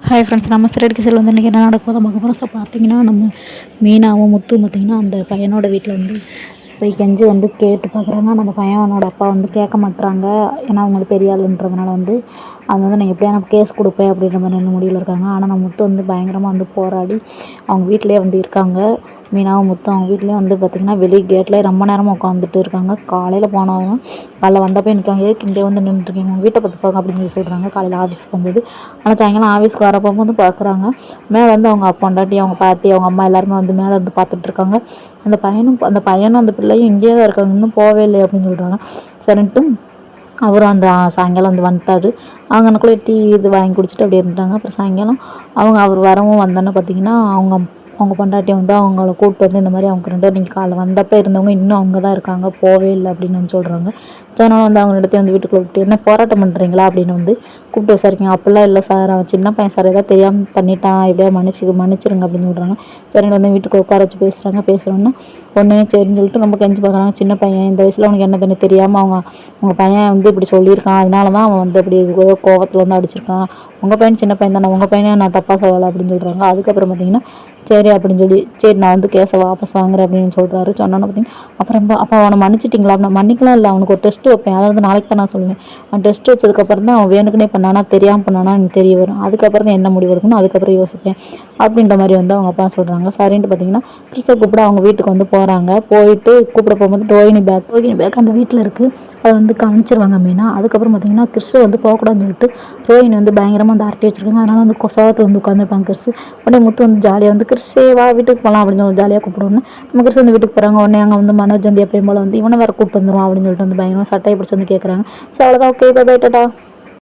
Hi friends, நம்ம சிறடிக்கு செல் வந்து இன்றைக்கி என்ன நடக்கும் பார்க்க போகிறோம். ஸோ பார்த்தீங்கன்னா நம்ம மீனாவும் முத்தும் பார்த்திங்கன்னா அந்த பையனோட வீட்டில் வந்து போய் கெஞ்சி வந்து கேட்டு பார்க்குறாங்க. ஆனால் அந்த பையனோட அப்பா வந்து கேட்க மாட்டுறாங்க. ஏன்னா அவங்களுக்கு பெரிய ஆளுன்றதுனால வந்து அவங்க வந்து நான் எப்படியா நான் கேஸ் கொடுப்பேன் அப்படின்ற மாதிரி வந்து முடிவில் இருக்காங்க. ஆனால் நம்ம முத்து வந்து பயங்கரமாக வந்து போராடி அவங்க வீட்டிலே வந்து இருக்காங்க. மீனாவும் முத்தும் அவங்க வீட்லேயே வந்து பார்த்திங்கன்னா வெளி கேட்லேயே ரொம்ப நேரமாக உட்காந்துட்டு இருக்காங்க. காலையில் போனவங்க காலைல வந்தப்போ நிற்காங்க, ஏக்கு இங்கே வந்து நின்றுருக்கீங்க, உங்கள் வீட்டை பார்த்து பார்க்க அப்படின்னு சொல்லி சொல்கிறாங்க காலையில் ஆஃபீஸ் போகும்போது. ஆனால் சாயங்காலம் ஆஃபீஸ்க்கு வரப்போ வந்து பார்க்குறாங்க, மேலே வந்து அவங்க பொண்டாட்டி, அவங்க பாட்டி, அவங்க அம்மா எல்லாருமே வந்து மேலே வந்து பார்த்துட்ருக்காங்க. அந்த பையனும் அந்த பிள்ளையும் இங்கேயே தான் இருக்காங்க, இன்னும் போகவே இல்லை அப்படின்னு சொல்கிறாங்க. சரின்ட்டு அவரும் அந்த சாயங்காலம் வந்து வந்துட்டார். அங்கனக்குள்ளே டீ இது வாங்கி குடிச்சிட்டு அப்படியே இருந்துட்டாங்க. அப்புறம் சாயங்காலம் அவர் வரவும் வந்தோன்னே பார்த்திங்கன்னா அவங்க பொண்டாட்டியை வந்து அவங்கள கூப்பிட்டு வந்து இந்த மாதிரி அவங்க 2 பேரும் நீங்கள் காலைல வந்தப்போ இருந்தவங்க இன்னும் அவங்க தான் இருக்காங்க, போகவே இல்லை அப்படின்னு வந்து சொல்கிறாங்க. ஸோ அதனால் வந்து அவங்க இடத்தையும் வந்து வீட்டுக்குள்ளே கூப்பிட்டு என்ன போராட்டம் பண்ணுறீங்களா அப்படின்னு வந்து கூப்பிட்டு விசாரிக்கீங்க. அப்படிலாம் இல்லை சார், அவன் சின்ன பையன் சார், ஏதாவது தெரியாமல் பண்ணிட்டான், எப்படியா மன்னிச்சிருங்க அப்படின்னு சொல்கிறாங்க. சரின்னு வந்து வீட்டுக்கு உட்கார வச்சு பேசுகிறோன்னா ஒன்றே சரின்னு சொல்லிட்டு ரொம்ப கெஞ்சி பார்க்குறாங்க. சின்ன பையன், இந்த வயசில் அவனுக்கு என்ன தண்ணி தெரியாமல் உங்கள் பையன் வந்து இப்படி சொல்லியிருக்கான், அதனால தான் அவன் வந்து அப்படி கோவத்தில் வந்து அடிச்சிருக்கான். உங்கள் பையன் சின்ன பையன் தானே, உங்கள் பையனை நான் தப்பாக சொல்லலை அப்படின்னு சொல்கிறாங்க. அதுக்கப்புறம் பார்த்திங்கன்னா சரி அப்படின்னு சொல்லி சரி நான் வந்து கேஸை வாபஸ் வாங்குறேன் அப்படின்னு சொல்கிறாரு. சொன்னோன்னு பார்த்திங்கன்னா அப்புறம் அப்போ அவனை மன்னிச்சிட்டிங்களா? நான் மன்னிக்கலாம் இல்லை, அவனுக்கு ஒரு டெஸ்ட்டு வைப்பேன், அதாவது நாளைக்கு தான் நான் சொல்லுவேன். அவன் டெஸ்ட்டு வச்சதுக்கப்புறம் தான் அவன் வேணுக்குனே பண்ணானா தெரியாமல் பண்ணானா எனக்கு தெரிய வரும். அதுக்கப்புறம் தான் என்ன முடிவு எடுக்கணும், அதுக்கப்புறம் யோசிப்பேன் அப்படின்ற மாதிரி வந்து அவங்க அப்பா சொல்கிறாங்க. சரின்ட்டு பார்த்திங்கன்னா கிறிஸ்தை கூப்பிட அவங்க வீட்டுக்கு வந்து போகிறாங்க. போயிட்டு கூப்பிட போகும்போது ரோஹிணி பேக் அந்த வீட்டில் இருக்குது, அதை வந்து கவனிச்சிருவாங்க மெயினாக. அதுக்கப்புறம் பார்த்திங்கன்னா கிறிஸ்து வந்து போகக்கூடாதுன்னு சொல்லிட்டு ரோஹிணி வந்து பயங்கரமாக வந்து அரட்டி வச்சுருக்காங்க. அதனால் வந்து கொசவத்தில் வந்து உட்காந்துருப்பாங்க கிறிஸ்து. உடனே முத்து வந்து ஜாலியாக வந்து கிறிஸ்தே வா வீட்டுக்கு போகலாம் அப்படின்னு சொல்லி ஜாலியாக கூப்பிடுவோன்னு நம்ம கிறிஸ்து வந்து வீட்டுக்கு போகிறாங்க. உடனே அங்கே வந்து மனோஜ் வந்து எப்பயும் போல் வந்து இவனை வேறு கூப்பிட்டு வந்துடும் அப்படின்னு சொல்லிட்டு வந்து பயங்கரமாக சட்டையை பிடிச்சி வந்து கேட்குறாங்க. ஸோ அவ்வளோதான், ஓகே பை டாடா.